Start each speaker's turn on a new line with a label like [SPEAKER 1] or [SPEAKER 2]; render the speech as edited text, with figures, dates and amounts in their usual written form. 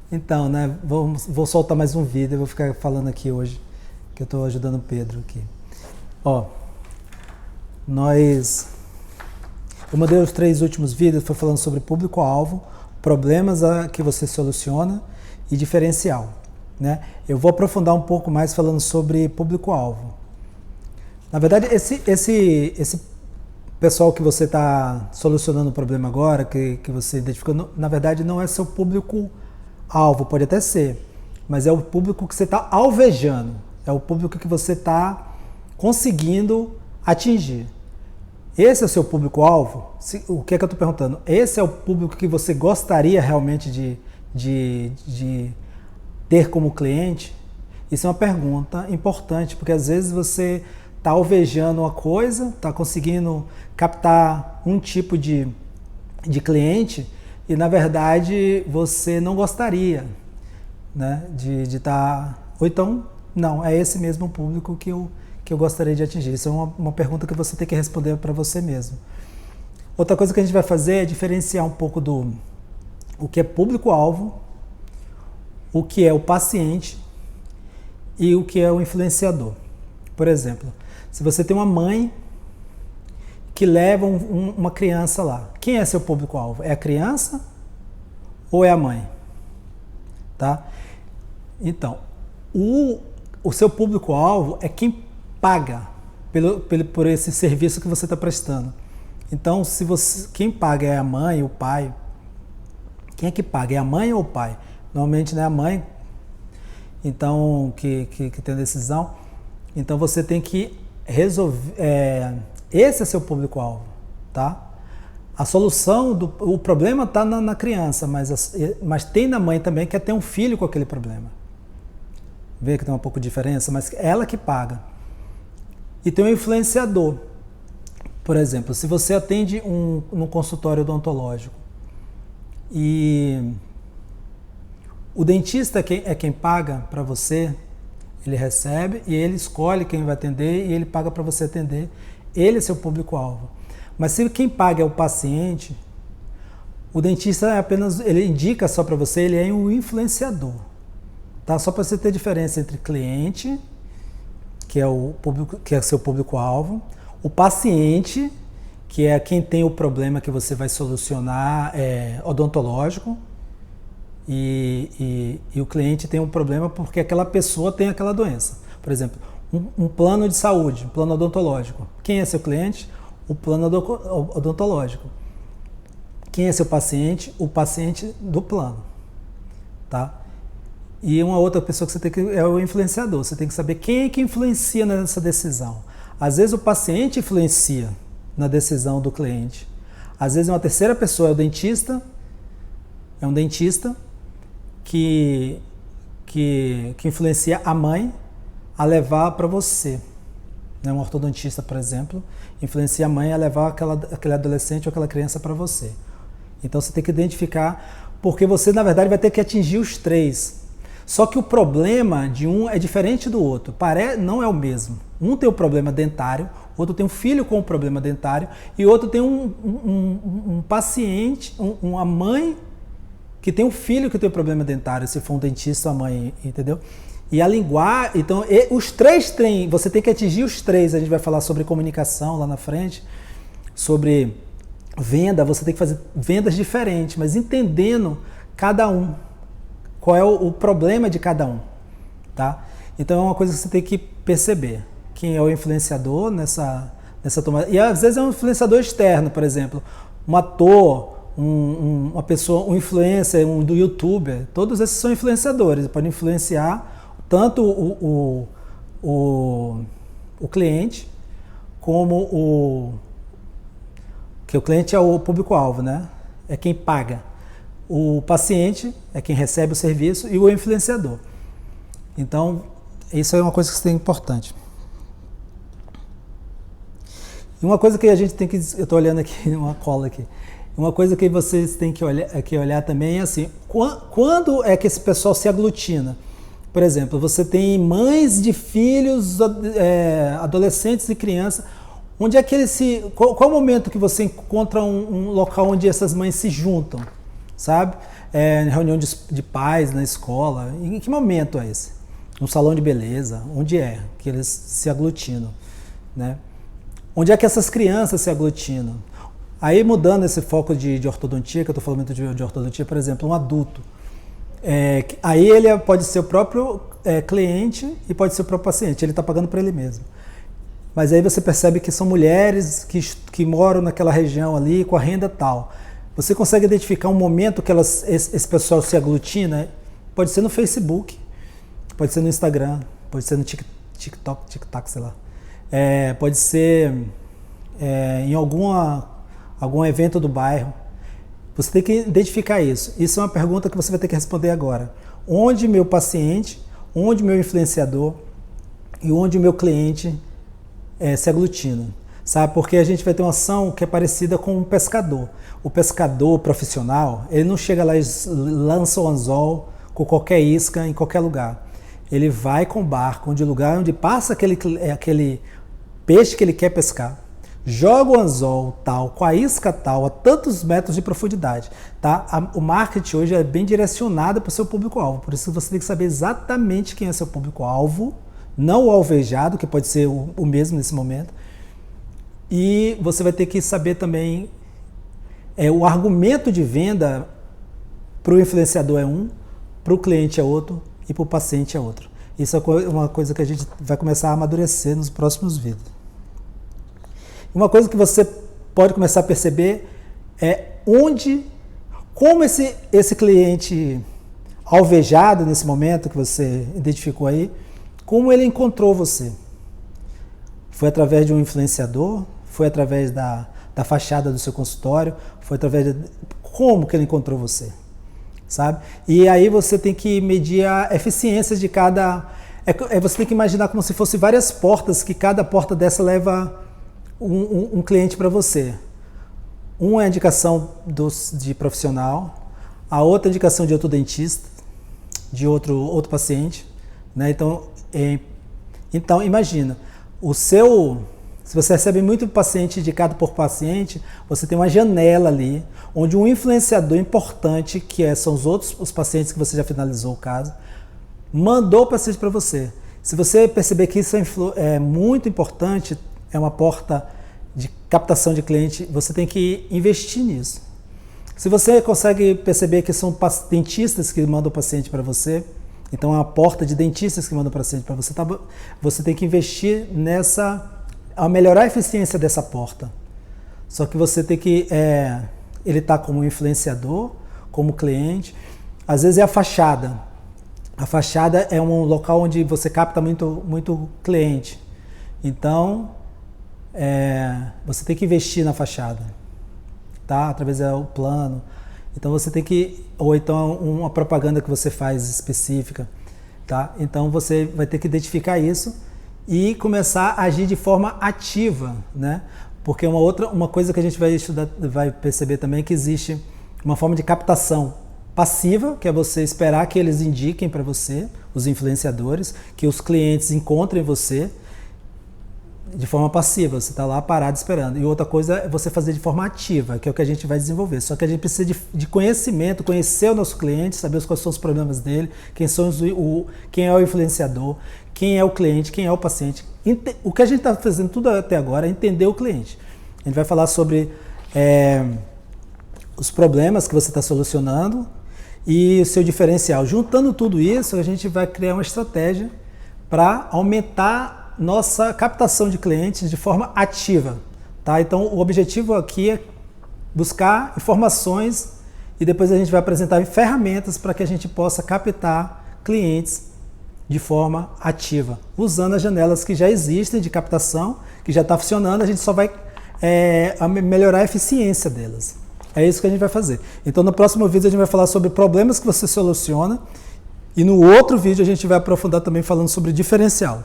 [SPEAKER 1] Então, né, vou soltar mais um vídeo, eu vou ficar falando aqui hoje, que eu estou ajudando o Pedro aqui. Ó, eu mandei os 3 últimos vídeos, foi falando sobre público-alvo, problemas que você soluciona e diferencial, né? Eu vou aprofundar um pouco mais falando sobre público-alvo. Na verdade, esse pessoal que você está solucionando o problema agora, que você identificou, na verdade não é seu público-alvo, pode até ser, mas é o público que você está alvejando, é o público que você está conseguindo atingir. Esse é o seu público-alvo? O que é que eu estou perguntando? Esse é o público que você gostaria realmente de ter como cliente? Isso é uma pergunta importante, porque às vezes você está alvejando uma coisa, está conseguindo captar um tipo de cliente e, na verdade, você não gostaria, né, de estar... Ou então, não, é esse mesmo público que eu gostaria de atingir. Isso é uma pergunta que você tem que responder para você mesmo. Outra coisa que a gente vai fazer é diferenciar um pouco o que é público-alvo, o que é o paciente e o que é o influenciador. Por exemplo, se você tem uma mãe que leva uma criança lá, quem é seu público-alvo? É a criança ou é a mãe? Tá? Então, o seu público-alvo é quem paga por esse serviço que você está prestando. Então, quem paga é a mãe, o pai. Quem é que paga? É a mãe ou o pai? Normalmente não é a mãe, então, que tem a decisão. Então, você tem que resolver. Esse é seu público-alvo, tá? A solução, o problema está na criança, mas tem na mãe também que quer ter um filho com aquele problema. Vê que tem um pouco de diferença, mas é ela que paga. E tem um influenciador. Por exemplo, se você atende num consultório odontológico e o dentista é quem paga para você, ele recebe e ele escolhe quem vai atender e ele paga para você atender. Ele é seu público-alvo. Mas se quem paga é o paciente, o dentista ele indica só para você, ele é um influenciador. Tá? Só para você ter diferença entre cliente, que é seu público-alvo, o paciente, que é quem tem o problema que você vai solucionar, odontológico, e o cliente tem um problema porque aquela pessoa tem aquela doença. Por exemplo, um plano de saúde, um plano odontológico. Quem é seu cliente? O plano odontológico. Quem é seu paciente? O paciente do plano. Tá? E uma outra pessoa que você tem que... é o influenciador. Você tem que saber quem é que influencia nessa decisão. Às vezes o paciente influencia na decisão do cliente. Às vezes uma terceira pessoa é o dentista. É um dentista que influencia a mãe a levar para você. Um ortodontista, por exemplo, influencia a mãe a levar aquele adolescente ou aquela criança para você. Então você tem que identificar, porque você, na verdade, vai ter que atingir os 3. Só que o problema de um é diferente do outro. Não é o mesmo. Um tem o problema dentário, outro tem um filho com o problema dentário e outro tem um paciente, uma mãe que tem um filho que tem um problema dentário, se for um dentista ou a mãe, entendeu? E a linguagem, então, os 3 têm, você tem que atingir os 3. A gente vai falar sobre comunicação lá na frente, sobre venda, você tem que fazer vendas diferentes, mas entendendo cada um, qual é o problema de cada um, tá? Então é uma coisa que você tem que perceber, quem é o influenciador nessa tomada. E às vezes é um influenciador externo, por exemplo, um ator, uma pessoa, um influencer, do youtuber, todos esses são influenciadores, podem influenciar tanto o cliente como que o cliente é o público-alvo, né? É quem paga. O paciente é quem recebe o serviço e o influenciador. Então, isso é uma coisa que é importante. E uma coisa que a gente tem que... Eu estou olhando aqui, uma cola aqui. Uma coisa que vocês têm que olhar também é assim, quando é que esse pessoal se aglutina? Por exemplo, você tem mães de filhos, adolescentes e crianças. Onde é que qual é o momento que você encontra um local onde essas mães se juntam? sabe? Reunião de pais na escola. Em que momento é esse? No salão de beleza, onde é que eles se aglutinam, né? Onde é que essas crianças se aglutinam? Aí mudando esse foco de ortodontia, que eu estou falando de ortodontia, por exemplo, um adulto. Aí ele pode ser o próprio cliente e pode ser o próprio paciente, ele está pagando para ele mesmo. Mas aí você percebe que são mulheres que moram naquela região ali com a renda tal. Você consegue identificar um momento que esse pessoal se aglutina? Pode ser no Facebook, pode ser no Instagram, pode ser no TikTok, sei lá. Pode ser em algum evento do bairro. Você tem que identificar isso. Isso é uma pergunta que você vai ter que responder agora. Onde meu paciente, onde meu influenciador e onde o meu cliente se aglutinam? Sabe? Porque a gente vai ter uma ação que é parecida com um pescador. O pescador profissional, ele não chega lá e lança o anzol com qualquer isca em qualquer lugar. Ele vai com o barco, lugar onde passa aquele peixe que ele quer pescar, joga o anzol tal, com a isca tal, a tantos metros de profundidade. Tá? O marketing hoje é bem direcionado para o seu público-alvo, por isso você tem que saber exatamente quem é seu público-alvo, não o alvejado, que pode ser o mesmo nesse momento. E você vai ter que saber também o argumento de venda para o influenciador é um, para o cliente é outro e para o paciente é outro. Isso é uma coisa que a gente vai começar a amadurecer nos próximos vídeos. Uma coisa que você pode começar a perceber é como esse cliente alvejado nesse momento que você identificou aí, como ele encontrou você. Foi através de um influenciador? Foi através da fachada do seu consultório? Foi através como que ele encontrou você? Sabe? E aí você tem que medir a eficiência de cada... você tem que imaginar como se fosse várias portas, que cada porta dessa leva um cliente para você. Uma é a indicação de profissional, a outra é a indicação de outro dentista, de outro paciente, né? Então imagina, se você recebe muito paciente indicado por paciente, você tem uma janela ali, onde um influenciador importante, são os pacientes que você já finalizou o caso, mandou o paciente para você. Se você perceber que isso é muito importante, é uma porta de captação de cliente, você tem que investir nisso. Se você consegue perceber que são dentistas que mandam o paciente para você, então é uma porta de dentistas que mandam o paciente para você, você tem que investir a melhorar a eficiência dessa porta. Só que você tem que... ele está como influenciador, como cliente. Às vezes é a fachada. A fachada é um local onde você capta muito cliente. Então, você tem que investir na fachada, tá? Através do plano. Então você tem que... Ou então uma propaganda que você faz específica, tá? Então você vai ter que identificar isso e começar a agir de forma ativa, né? Porque uma coisa que a gente vai estudar, vai perceber também, é que existe uma forma de captação passiva, que é você esperar que eles indiquem para você, os influenciadores, que os clientes encontrem você de forma passiva, você está lá parado esperando. E outra coisa é você fazer de forma ativa, que é o que a gente vai desenvolver. Só que a gente precisa de conhecimento, conhecer o nosso cliente, saber quais são os problemas dele, quem é o influenciador, quem é o cliente, quem é o paciente. O que a gente está fazendo tudo até agora é entender o cliente. A gente vai falar sobre os problemas que você está solucionando e o seu diferencial. Juntando tudo isso, a gente vai criar uma estratégia para aumentar nossa captação de clientes de forma ativa, tá? Então o objetivo aqui é buscar informações e depois a gente vai apresentar ferramentas para que a gente possa captar clientes de forma ativa, usando as janelas que já existem de captação, que já está funcionando, a gente só vai melhorar a eficiência delas. É isso que a gente vai fazer. Então no próximo vídeo a gente vai falar sobre problemas que você soluciona e no outro vídeo a gente vai aprofundar também falando sobre diferencial.